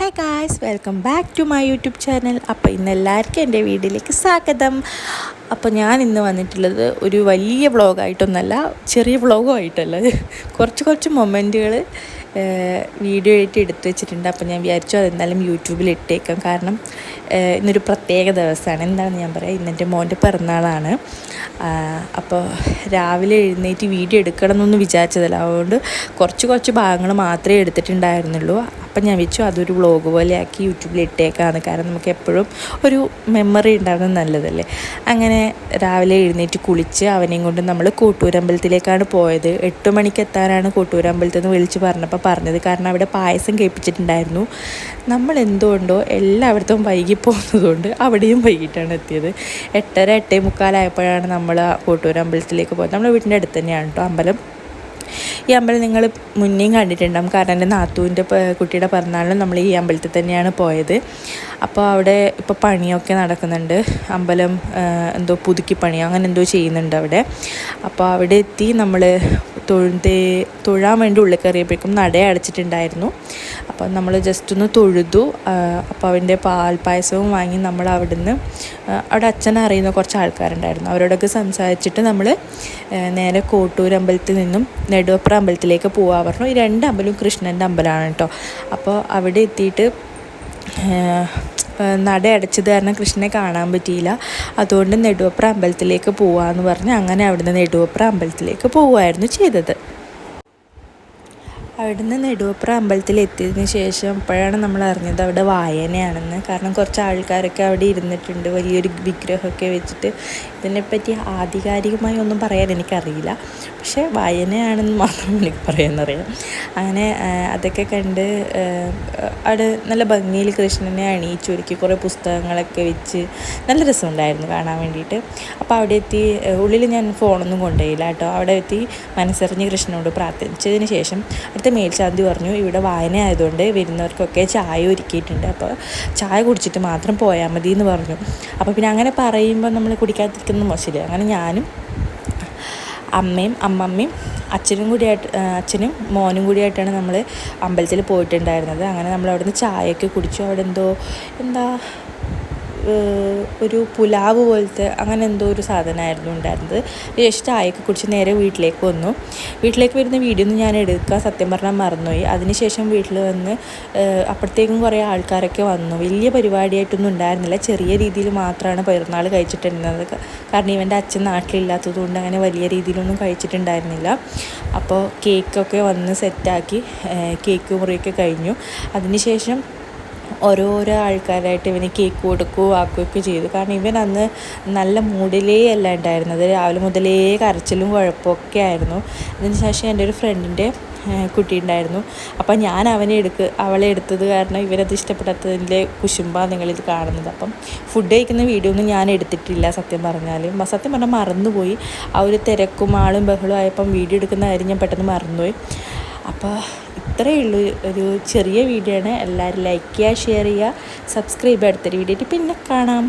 Hi guys, welcome back to my YouTube channel. അപ്പോൾ ഇന്ന് എല്ലാവർക്കും എൻ്റെ വീഡിയോയിലേക്ക് സ്വാഗതം. അപ്പോൾ ഞാൻ ഇന്ന് വന്നിട്ടുള്ളത് ഒരു വലിയ വ്ളോഗായിട്ടൊന്നല്ല, ചെറിയ വ്ളോഗും ആയിട്ടല്ല, കുറച്ച് മൊമെൻറ്റുകൾ വീഡിയോ ആയിട്ട് എടുത്തു വെച്ചിട്ടുണ്ട്. അപ്പോൾ ഞാൻ വിചാരിച്ചു അതെന്തായാലും യൂട്യൂബിൽ ഇട്ടേക്കാം. കാരണം ഇന്നൊരു പ്രത്യേക ദിവസമാണ്. എന്താണെന്ന് ഞാൻ പറയാം, ഇന്നെൻ്റെ മോൻ്റെ പിറന്നാളാണ്. അപ്പോൾ രാവിലെ എഴുന്നേറ്റ് വീഡിയോ എടുക്കണം എന്നൊന്നും വിചാരിച്ചതല്ല, അതുകൊണ്ട് കുറച്ച് ഭാഗങ്ങൾ മാത്രമേ എടുത്തിട്ടുണ്ടായിരുന്നുള്ളൂ. അപ്പം ഞാൻ വെച്ചു അതൊരു വ്ളോഗ് പോലെ ആക്കി യൂട്യൂബിൽ ഇട്ടേക്കാണ്. കാരണം നമുക്ക് എപ്പോഴും ഒരു മെമ്മറി ഉണ്ടാകുന്നത് നല്ലതല്ലേ. അങ്ങനെ രാവിലെ എഴുന്നേറ്റ് കുളിച്ച് അവനെയും കൊണ്ട് നമ്മൾ കോട്ടൂരമ്പലത്തിലേക്കാണ് പോയത്. 8 മണിക്ക് എത്താനാണ് കോട്ടൂരമ്പലത്തിൽ നിന്ന് വിളിച്ച് പറഞ്ഞത്. കാരണം അവിടെ പായസം കേൾപ്പിച്ചിട്ടുണ്ടായിരുന്നു. നമ്മൾ എന്തുകൊണ്ടോ എല്ലായിടത്തും വൈകി പോകുന്നതുകൊണ്ട് അവിടെയും വൈകിട്ടാണ് എത്തിയത്. 8:30 8:45 നമ്മൾ കോട്ടൂരമ്പലത്തിലേക്ക് പോയത്. നമ്മുടെ വീട്ടിൻ്റെ അടുത്ത് തന്നെയാണ് കേട്ടോ അമ്പലം. ഈ അമ്പലം നിങ്ങൾ മുന്നേയും കണ്ടിട്ടുണ്ടാകും. കാരണം എൻ്റെ നാത്തൂൻ്റെ കുട്ടിയുടെ പിറന്നാളിനും നമ്മൾ ഈ അമ്പലത്തിൽ തന്നെയാണ് പോയത്. അപ്പോൾ അവിടെ ഇപ്പോൾ പണിയൊക്കെ നടക്കുന്നുണ്ട്. അമ്പലം എന്തോ പുതുക്കി പണിയോ അങ്ങനെ എന്തോ ചെയ്യുന്നുണ്ട് അവിടെ. അപ്പോൾ അവിടെ എത്തി നമ്മൾ തൊഴാൻ വേണ്ടി ഉള്ളിൽ കയറിയപ്പോഴേക്കും നട അടച്ചിട്ടുണ്ടായിരുന്നു. അപ്പോൾ നമ്മൾ ജസ്റ്റ് ഒന്ന് തൊഴുതു. അപ്പോൾ അവൻ്റെ പാൽപ്പായസവും വാങ്ങി നമ്മൾ അവിടെ അച്ഛനെ അറിയുന്ന കുറച്ച് ആൾക്കാരുണ്ടായിരുന്നു. അവരോടൊക്കെ സംസാരിച്ചിട്ട് നമ്മൾ നേരെ കോട്ടൂരമ്പലത്തിൽ നിന്നും നെടുവപ്ര അമ്പലത്തിലേക്ക് പോകാൻ പറഞ്ഞു. ഈ 2 അമ്പലവും കൃഷ്ണൻ്റെ അമ്പലമാണ് കേട്ടോ. അപ്പോൾ അവിടെ എത്തിയിട്ട് നട അടച്ചത് കാരണം കൃഷ്ണനെ കാണാൻ പറ്റിയില്ല. അതുകൊണ്ട് നെടുവപ്ര അമ്പലത്തിലേക്ക് പോകാമെന്ന് പറഞ്ഞ് അങ്ങനെ അവിടുന്ന് നെടുവപ്ര അമ്പലത്തിലേക്ക് പോവുകയായിരുന്നു ചെയ്തത്. അവിടുന്ന് നെടുവപ്ര അമ്പലത്തിൽ എത്തിയതിന് ശേഷം അപ്പോഴാണ് നമ്മൾ അറിഞ്ഞത് അവിടെ വായനയാണെന്ന്. കാരണം കുറച്ച് ആൾക്കാരൊക്കെ അവിടെ ഇരുന്നിട്ടുണ്ട്, വലിയൊരു വിഗ്രഹമൊക്കെ വെച്ചിട്ട്. ഇതിനെപ്പറ്റി ആധികാരികമായി ഒന്നും പറയാൻ എനിക്കറിയില്ല, പക്ഷേ വായനയാണെന്ന് മാത്രം എനിക്ക് പറയാനറിയാം. അങ്ങനെ അതൊക്കെ കണ്ട് അവിടെ നല്ല ഭംഗിയിൽ കൃഷ്ണനെ അണിയിച്ചൊരുക്കി കുറേ പുസ്തകങ്ങളൊക്കെ വെച്ച് നല്ല രസമുണ്ടായിരുന്നു കാണാൻ വേണ്ടിയിട്ട്. അപ്പോൾ അവിടെ എത്തി. ഉള്ളിൽ ഞാൻ ഫോണൊന്നും കൊണ്ടുപോയില്ല കേട്ടോ. അവിടെ എത്തി മനസ്സറിഞ്ഞ് കൃഷ്ണനോട് പ്രാർത്ഥിച്ചതിന് ശേഷം അടുത്ത മേൽശാന്തി പറഞ്ഞു, ഇവിടെ വായന ആയതുകൊണ്ട് വരുന്നവർക്കൊക്കെ ചായ ഒരുക്കിയിട്ടുണ്ട്, അപ്പോൾ ചായ കുടിച്ചിട്ട് മാത്രം പോയാൽ മതി എന്ന് പറഞ്ഞു. അപ്പോൾ പിന്നെ അങ്ങനെ പറയുമ്പോൾ നമ്മൾ കുടിക്കാതിരിക്കുന്നത് മോശമില്ല. അങ്ങനെ ഞാനും അമ്മമ്മയും അച്ഛനും മോനും കൂടിയായിട്ടാണ് നമ്മൾ അമ്പലത്തിൽ പോയിട്ടുണ്ടായിരുന്നത്. അങ്ങനെ നമ്മൾ അവിടെ നിന്ന് ചായയൊക്കെ കുടിച്ചു. അവിടെ ഒരു പുലാവ് പോലത്തെ അങ്ങനെ എന്തോ ഒരു സാധനമായിരുന്നു ഉണ്ടായിരുന്നത്. ശേഷം ചായയൊക്കെ കുടിച്ച് നേരെ വീട്ടിലേക്ക് വന്നു. വീട്ടിലേക്ക് വരുന്ന വീഡിയോ ഒന്നും ഞാൻ എടുക്കാൻ സത്യം പറഞ്ഞാൽ മറന്നുപോയി. അതിനുശേഷം വീട്ടിൽ വന്ന് അപ്പോഴത്തേക്കും കുറേ ആൾക്കാരൊക്കെ വന്നു. വലിയ പരിപാടിയായിട്ടൊന്നും ഉണ്ടായിരുന്നില്ല, ചെറിയ രീതിയിൽ മാത്രമാണ് പിറന്നാൾ കഴിച്ചിട്ടുണ്ടായിരുന്നത്. കാരണം ഇവൻ്റെ അച്ഛൻ നാട്ടിലില്ലാത്തത് കൊണ്ട് അങ്ങനെ വലിയ രീതിയിലൊന്നും കഴിച്ചിട്ടുണ്ടായിരുന്നില്ല. അപ്പോൾ കേക്കൊക്കെ വന്ന് സെറ്റാക്കി കേക്ക് മുറിയൊക്കെ കഴിഞ്ഞു. അതിനുശേഷം ഓരോരോ ആൾക്കാരായിട്ട് ഇവന് കേക്ക് ആക്കുകയൊക്കെ ചെയ്തു. കാരണം ഇവൻ അന്ന് നല്ല മൂഡിലേ അല്ല ഉണ്ടായിരുന്നത്. രാവിലെ മുതലേ കരച്ചിലും കുഴപ്പമൊക്കെ ആയിരുന്നു. അതിനുശേഷം എൻ്റെ ഒരു ഫ്രണ്ടിൻ്റെ കുട്ടി ഉണ്ടായിരുന്നു. അപ്പം ഞാൻ അവളെ എടുത്തത് കാരണം ഇവരത് ഇഷ്ടപ്പെടാത്തതിൻ്റെ കുശുമ്പാണ് നിങ്ങളിത് കാണുന്നത്. അപ്പം ഫുഡ് കഴിക്കുന്ന വീഡിയോ ഒന്നും ഞാൻ എടുത്തിട്ടില്ല സത്യം പറഞ്ഞാൽ മറന്നുപോയി. ആ ഒരു തിരക്കും ആളും ബഹളവും ആയപ്പം വീഡിയോ എടുക്കുന്ന കാര്യം ഞാൻ പെട്ടെന്ന് മറന്നുപോയി. അപ്പോൾ ഇത്രയേ ഉള്ളൂ, ഒരു ചെറിയ വീഡിയോ ആണ്. എല്ലാവരും ലൈക്ക് ചെയ്യുക, ഷെയർ ചെയ്യുക, സബ്സ്ക്രൈബ്. അടുത്തൊരു വീഡിയോ ആയിട്ട് പിന്നെ കാണാം.